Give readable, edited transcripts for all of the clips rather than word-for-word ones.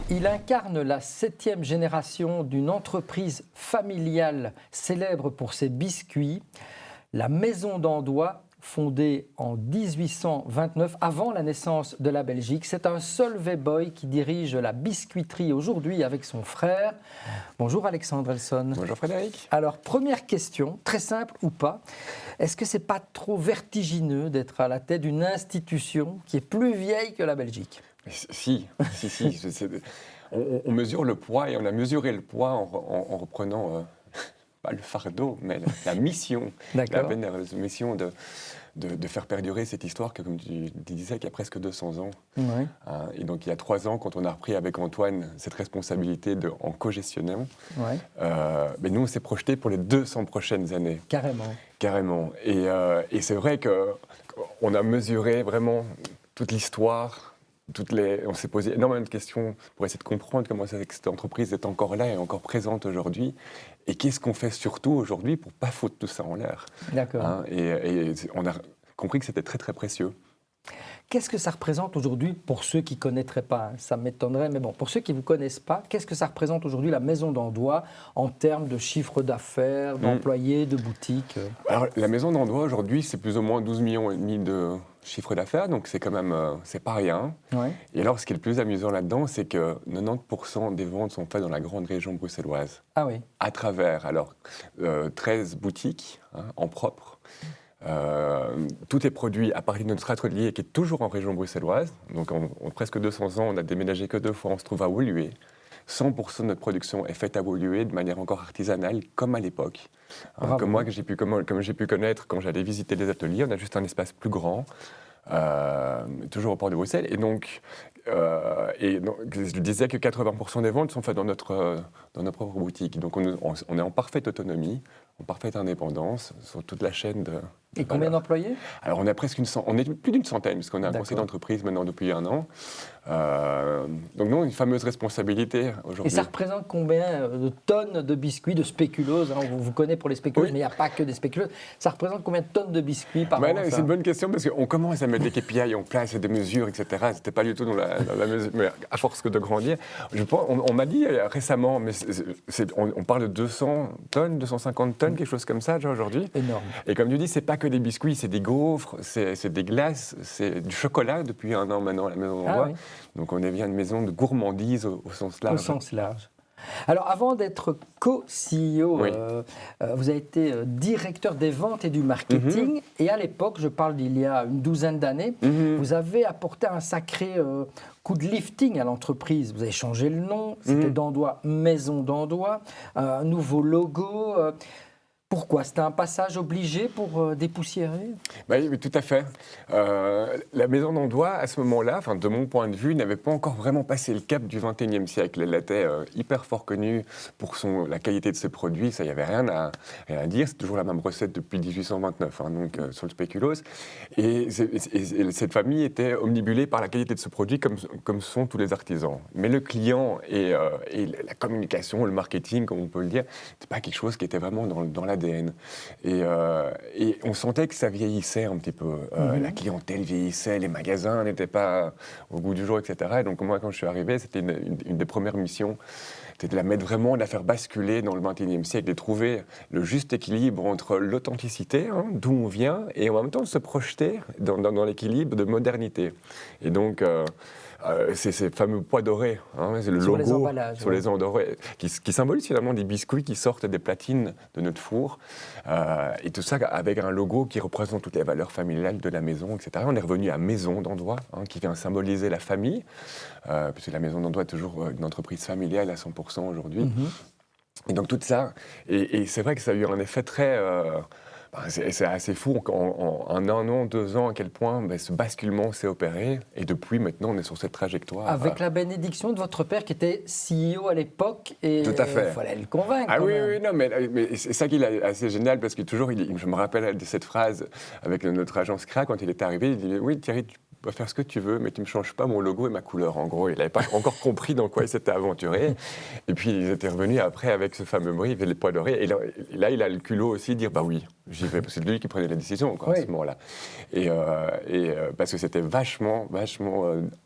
Il incarne la 7e génération d'une entreprise familiale célèbre pour ses biscuits, la Maison d'Andois, fondée en 1829, avant la naissance de la Belgique. C'est un Solvay boy qui dirige la biscuiterie aujourd'hui avec son frère. Bonjour Alexandre Elson. Bonjour Frédéric. Alors, première question, très simple ou pas, est-ce que c'est pas trop vertigineux d'être à la tête d'une institution qui est plus vieille que la Belgique ? Si. On mesure le poids et on a mesuré le poids en reprenant, pas le fardeau, mais la mission, la vénéreuse mission de faire perdurer cette histoire que, comme tu disais, qui a presque 200 ans. Oui. Et donc, il y a 3 ans, quand on a repris avec Antoine cette responsabilité en co-gestionnant, mais nous, on s'est projeté pour les 200 prochaines années. Carrément. Et c'est vrai qu'on a mesuré vraiment toute l'histoire. On s'est posé énormément de questions pour essayer de comprendre comment cette entreprise est encore là et encore présente aujourd'hui. Et qu'est-ce qu'on fait surtout aujourd'hui pour ne pas foutre tout ça en l'air. D'accord. Et on a compris que c'était très, très précieux. Qu'est-ce que ça représente aujourd'hui, pour ceux qui ne connaîtraient pas, ça m'étonnerait, mais bon, pour ceux qui ne vous connaissent pas, qu'est-ce que ça représente aujourd'hui la Maison d'Andois en termes de chiffre d'affaires, d'employés, de boutiques ? Alors, la Maison d'Andois aujourd'hui, c'est plus ou moins 12,5 millions de chiffre d'affaires, donc c'est quand même, c'est pas rien. Ouais. Et alors, ce qui est le plus amusant là-dedans, c'est que 90% des ventes sont faites dans la grande région bruxelloise. Ah oui. À travers, 13 boutiques en propre. Tout est produit à partir de notre atelier qui est toujours en région bruxelloise. Donc, en presque 200 ans, on a déménagé que 2 fois, on se trouve à Woluwe. 100% de notre production est faite à Woluwe de manière encore artisanale, comme à l'époque. Comme moi, comme j'ai pu connaître quand j'allais visiter les ateliers, on a juste un espace plus grand, toujours au port de Bruxelles. Et donc, je disais que 80% des ventes sont faites dans notre propre boutique. Donc, on est en parfaite autonomie, en parfaite indépendance sur toute la chaîne de... Et combien d'employés ? Alors, on a on est plus d'une centaine, parce qu'on a un conseil d'entreprise maintenant depuis 1 an. Donc, nous, une fameuse responsabilité aujourd'hui. Et ça représente combien de tonnes de biscuits, de spéculoses ? On vous connaît pour les spéculoses, mais il n'y a pas que des spéculoses. Ça représente combien de tonnes de biscuits par an ? C'est une bonne question, parce qu'on commence à mettre des KPI en place et des mesures, etc. C'était pas du tout dans la mesure, mais à force que de grandir. On m'a dit récemment, mais on parle de 200 tonnes, 250 tonnes, quelque chose comme ça, aujourd'hui. Énorme. Et comme tu dis, c'est pas que des biscuits, c'est des gaufres, c'est des glaces, c'est du chocolat depuis 1 an maintenant à la Maison d'Andois. Ah, oui. Donc on devient une maison de gourmandise au sens large. Au sens large. Alors, avant d'être co-CEO, vous avez été directeur des ventes et du marketing. Et à l'époque, je parle d'il y a une douzaine d'années, vous avez apporté un sacré coup de lifting à l'entreprise. Vous avez changé le nom, c'était d'Andois, Maison d'Andois, un nouveau logo. Pourquoi ? C'était un passage obligé pour dépoussiérer ? Oui, tout à fait. La Maison d'Andois, à ce moment-là, de mon point de vue, n'avait pas encore vraiment passé le cap du XXIe siècle. Elle était hyper fort connue pour la qualité de ses produits, ça, il n'y avait rien à dire. C'est toujours la même recette depuis 1829, donc sur le spéculoos. Et cette famille était omnibulée par la qualité de ce produit, comme sont tous les artisans. Mais le client et la communication, le marketing, comme on peut le dire, c'était pas quelque chose qui était vraiment dans l'ADN. Et on sentait que ça vieillissait un petit peu. La clientèle vieillissait, les magasins n'étaient pas au goût du jour, etc. Et donc moi, quand je suis arrivé, c'était une des premières missions, c'était de la faire basculer dans le XXIe siècle, de trouver le juste équilibre entre l'authenticité, d'où on vient, et en même temps de se projeter dans l'équilibre de modernité. Et donc... c'est ces fameux pois dorés, c'est le sur logo les emballages, sur les dorés, qui symbolise finalement des biscuits qui sortent des platines de notre four, et tout ça avec un logo qui représente toutes les valeurs familiales de la maison, etc. On est revenu à Maison d'Andois, qui vient symboliser la famille, puisque la Maison d'Andois est toujours une entreprise familiale à 100% aujourd'hui. Et donc tout ça, et c'est vrai que ça a eu un effet très... c'est assez fou en 1 an, 2 ans, à quel point ce basculement s'est opéré. Et depuis, maintenant, on est sur cette trajectoire. Avec la bénédiction de votre père qui était CEO à l'époque. Et tout à fait. Il fallait le convaincre. Ah oui, non, mais c'est ça qui est assez génial, parce que toujours, je me rappelle de cette phrase avec notre agence CRA, quand il est arrivé, il dit « Oui, Thierry, peux faire ce que tu veux, mais tu ne me changes pas mon logo et ma couleur. En gros, il n'avait pas encore compris dans quoi il s'était aventuré. Et puis, ils étaient revenus après avec ce fameux brief et les pois dorés. Et là, il a le culot aussi de dire, bah oui, j'y vais. C'est lui qui prenait la décision, quoi, à ce moment-là. Et parce que c'était vachement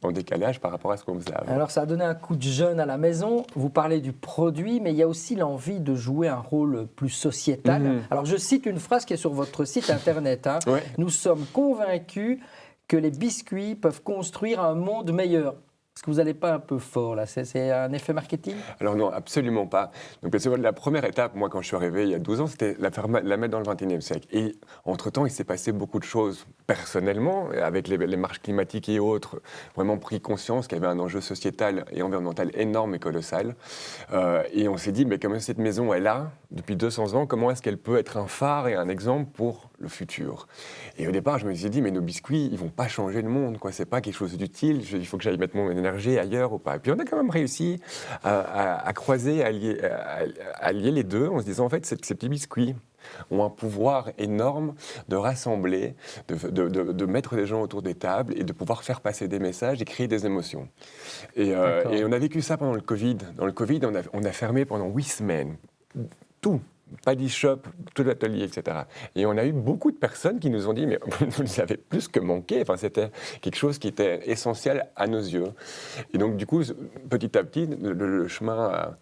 en décalage par rapport à ce qu'on faisait avant. Alors, ça a donné un coup de jeune à la maison. Vous parlez du produit, mais il y a aussi l'envie de jouer un rôle plus sociétal. Alors, je cite une phrase qui est sur votre site internet. Ouais. Nous sommes convaincus que les biscuits peuvent construire un monde meilleur. Est-ce que vous n'allez pas un peu fort là? C'est un effet marketing? Alors non, absolument pas. Donc la première étape, moi quand je suis arrivé il y a 12 ans, c'était la mettre dans le 21e siècle. Et entre-temps, il s'est passé beaucoup de choses personnellement, avec les marches climatiques et autres, vraiment pris conscience qu'il y avait un enjeu sociétal et environnemental énorme et colossal. Et on s'est dit, mais comme cette maison est là, depuis 200 ans, comment est-ce qu'elle peut être un phare et un exemple pour le futur? Et au départ, je me suis dit, mais nos biscuits, ils vont pas changer le monde, quoi. C'est pas quelque chose d'utile, il faut que j'aille mettre mon énergie ailleurs ou pas. Et puis on a quand même réussi à croiser, à lier les deux en se disant, en fait, ces petits biscuits ont un pouvoir énorme de rassembler, de mettre les gens autour des tables et de pouvoir faire passer des messages et créer des émotions. Et on a vécu ça pendant le Covid. Dans le Covid, on a fermé pendant 8 semaines. Tout. Pas d'e-shop, tout l'atelier, etc. Et on a eu beaucoup de personnes qui nous ont dit, mais vous nous avez plus que manqué. Enfin, c'était quelque chose qui était essentiel à nos yeux. Et donc, du coup, petit à petit, le chemin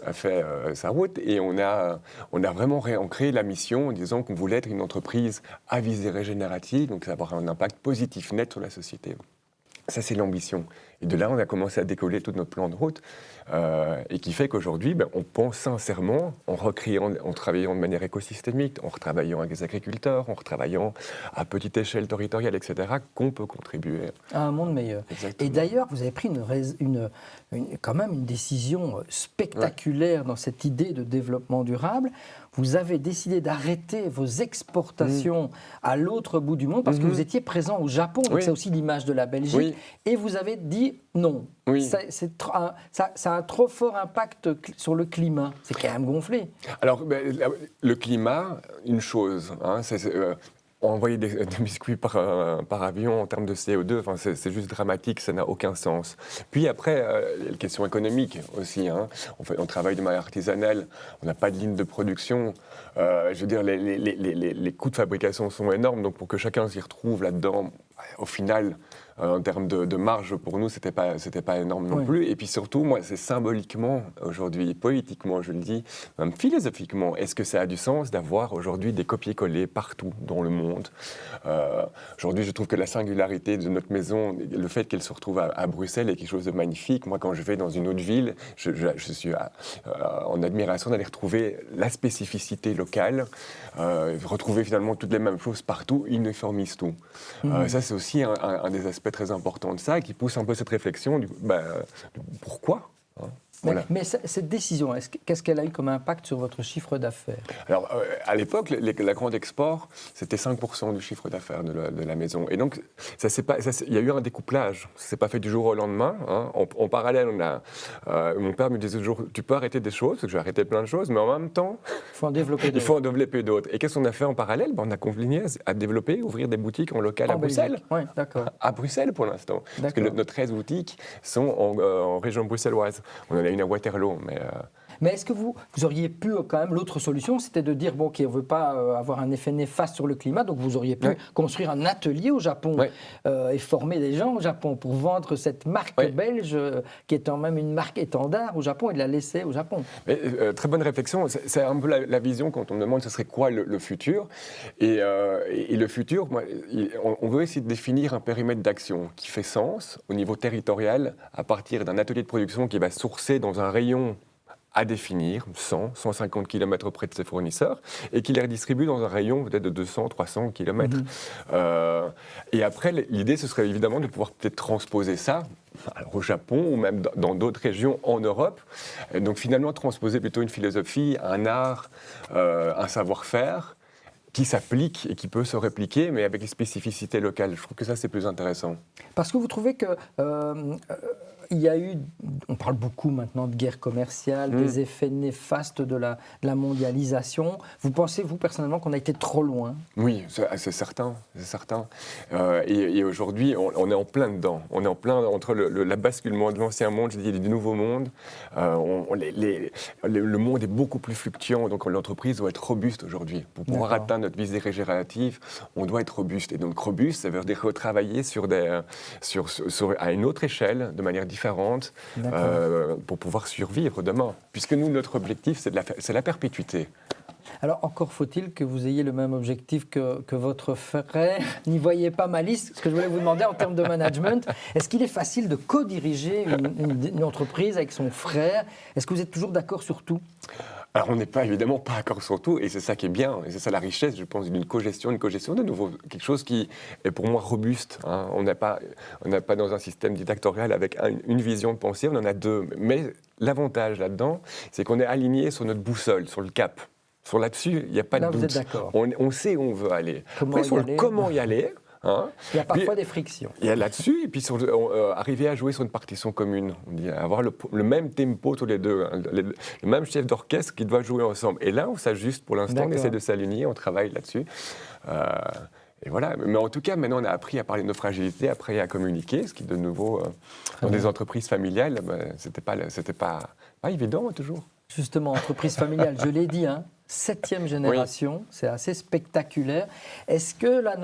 a fait sa route et on a vraiment créé la mission en disant qu'on voulait être une entreprise à visée régénérative, donc ça va avoir un impact positif net sur la société. Ça, c'est l'ambition. Et de là, on a commencé à décoller tout notre plan de route, et qui fait qu'aujourd'hui, on pense sincèrement, en travaillant de manière écosystémique, en retravaillant avec les agriculteurs, en retravaillant à petite échelle territoriale, etc., qu'on peut contribuer à un monde meilleur. Exactement. Et d'ailleurs, vous avez pris quand même une décision spectaculaire dans cette idée de développement durable. Vous avez décidé d'arrêter vos exportations à l'autre bout du monde parce que vous étiez présent au Japon, donc c'est aussi l'image de la Belgique, et vous avez dit non. Ça a un trop fort impact sur le climat. C'est quand même gonflé. Alors, le climat, une chose, envoyer des biscuits par avion en termes de CO2, c'est juste dramatique, ça n'a aucun sens. Puis après, il y a la question économique aussi. On travaille de manière artisanale, on n'a pas de ligne de production. Je veux dire, les coûts de fabrication sont énormes, donc pour que chacun s'y retrouve là-dedans, au final, en termes de marge, pour nous, c'était pas énorme non plus. Et puis surtout, moi, c'est symboliquement, aujourd'hui, politiquement, je le dis, même philosophiquement, est-ce que ça a du sens d'avoir aujourd'hui des copier-coller partout dans le monde? Aujourd'hui, je trouve que la singularité de notre maison, le fait qu'elle se retrouve à Bruxelles est quelque chose de magnifique. Moi, quand je vais dans une autre ville, je suis en admiration d'aller retrouver la spécificité locale, retrouver finalement toutes les mêmes choses partout, uniformise tout. Ça, c'est aussi un des aspects très important de ça, qui pousse un peu cette réflexion du pourquoi. Voilà. Mais cette décision, qu'est-ce qu'elle a eu comme impact sur votre chiffre d'affaires? Alors, à l'époque, la grande export, c'était 5% du chiffre d'affaires de la maison. Et donc, il y a eu un découplage. Ça ne s'est pas fait du jour au lendemain. En parallèle, mon père me disait toujours, tu peux arrêter des choses, parce que j'ai arrêté plein de choses, mais en même temps, il faut en développer d'autres. Il faut en développer d'autres. Et qu'est-ce qu'on a fait en parallèle? On a continué à développer, ouvrir des boutiques en local à Bruxelles. Oui, d'accord. À Bruxelles, pour l'instant. Parce que nos 13 boutiques sont en région bruxelloise. On en a une à Waterloo, mais est-ce que vous auriez pu, quand même, l'autre solution, c'était de dire, bon, OK, on ne veut pas avoir un effet néfaste sur le climat, donc vous auriez pu construire un atelier au Japon et former des gens au Japon pour vendre cette marque belge, qui est quand même une marque étendard au Japon, et de la laisser au Japon. Mais, très bonne réflexion. C'est un peu la vision quand on me demande ce serait quoi le futur. Et le futur, on veut essayer de définir un périmètre d'action qui fait sens au niveau territorial à partir d'un atelier de production qui va sourcer dans un rayon à définir, 150 km auprès de ses fournisseurs, et qui les redistribue dans un rayon peut-être de 200, 300 km. Et après, l'idée, ce serait évidemment de pouvoir peut-être transposer ça au Japon ou même dans d'autres régions en Europe. Et donc finalement, transposer plutôt une philosophie, un art, un savoir-faire qui s'applique et qui peut se répliquer, mais avec des spécificités locales. Je trouve que ça, c'est plus intéressant. Parce que vous trouvez que il y a eu, on parle beaucoup maintenant de guerre commerciale, des effets néfastes de la mondialisation. Vous pensez, vous, personnellement, qu'on a été trop loin? Oui, c'est certain, c'est certain. Et aujourd'hui, on est en plein dedans. On est en plein entre la basculement de l'ancien monde, je dis, du nouveau monde. Le monde est beaucoup plus fluctuant, donc l'entreprise doit être robuste aujourd'hui. Pour pouvoir atteindre notre visée régénérative, on doit être robuste. Et donc robuste, ça veut dire retravailler à une autre échelle, de manière différente, pour pouvoir survivre demain. Puisque nous, notre objectif, c'est la perpétuité. Alors, encore faut-il que vous ayez le même objectif que votre frère. N'y voyez pas malice. Ce que je voulais vous demander en termes de management, est-ce qu'il est facile de co-diriger une entreprise avec son frère? Est-ce que vous êtes toujours d'accord sur tout? Alors, on n'est évidemment pas d'accord sur tout, et c'est ça qui est bien, et c'est ça la richesse, je pense, d'une co-gestion. Une co-gestion, de nouveau, quelque chose qui est pour moi robuste. Hein. On n'est pas dans un système dictatorial avec une vision de pensée, on en a deux. Mais l'avantage là-dedans, c'est qu'on est aligné sur notre boussole, sur le cap. Sur là-dessus, il n'y a pas de doute. Vous êtes d'accord. On sait où on veut aller. Après, sur le comment y aller... Hein, il y a parfois des frictions. Il y a là-dessus, et puis arriver à jouer sur une partition commune. On dit avoir le même tempo tous les deux, hein, le même chef d'orchestre qui doit jouer ensemble. Et là, on s'ajuste pour l'instant, on essaie de s'aligner, on travaille là-dessus. Et voilà. Mais en tout cas, maintenant, on a appris à parler de nos fragilités, appris à communiquer, ce qui, de nouveau, dans des entreprises familiales, c'était pas évident, toujours. Justement, entreprise familiale, je l'ai dit, hein, 7e génération, c'est assez spectaculaire. Est-ce que la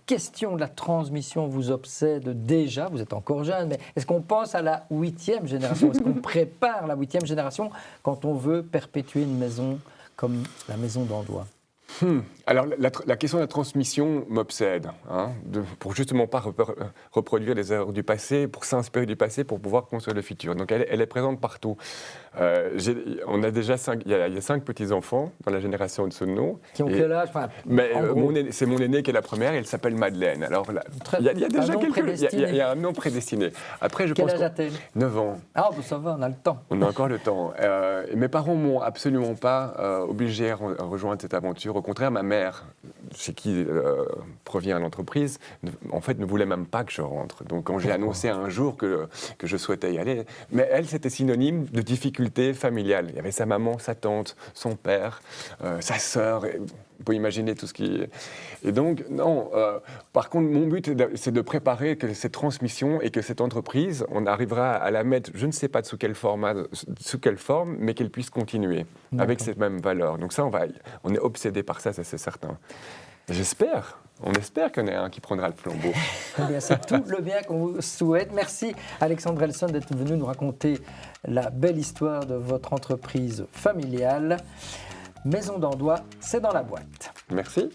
question de la transmission vous obsède déjà? Vous êtes encore jeune, mais est-ce qu'on pense à la 8e génération? Est-ce qu'on prépare la 8e génération quand on veut perpétuer une maison comme la maison d'Andois? Alors, la question de la transmission m'obsède, hein, pour justement pas reproduire les erreurs du passé, pour s'inspirer du passé, pour pouvoir construire le futur. Donc, elle est présente partout. On a déjà il y a 5 petits-enfants dans la génération au-dessous de nous. Qui ont quel âge? C'est mon aînée qui est la première, elle s'appelle Madeleine. Alors, il y a déjà il y a un nom prédestiné. Après, quel âge a-t-elle? 9 ans. Ah, ça va, on a le temps. On a encore le temps. Mes parents m'ont absolument pas obligé à rejoindre cette aventure. Au contraire, ma mère, chez qui provient l'entreprise, en fait, ne voulait même pas que je rentre. Donc, quand j'ai annoncé un jour que je souhaitais y aller, mais elle, c'était synonyme de difficulté familiale. Il y avait sa maman, sa tante, son père, sa sœur. Vous pouvez imaginer tout ce qui... Et donc, non. Par contre, mon but, c'est de préparer que cette transmission et que cette entreprise, on arrivera à la mettre, je ne sais pas sous quelle forme, mais qu'elle puisse continuer avec cette même valeur. Donc ça, on est obsédé par ça, c'est certain. J'espère. On espère qu'il y en a un qui prendra le flambeau. Eh bien, c'est tout le bien qu'on vous souhaite. Merci Alexandre Elson d'être venu nous raconter la belle histoire de votre entreprise familiale. Maison d'Andois, c'est dans la boîte. Merci.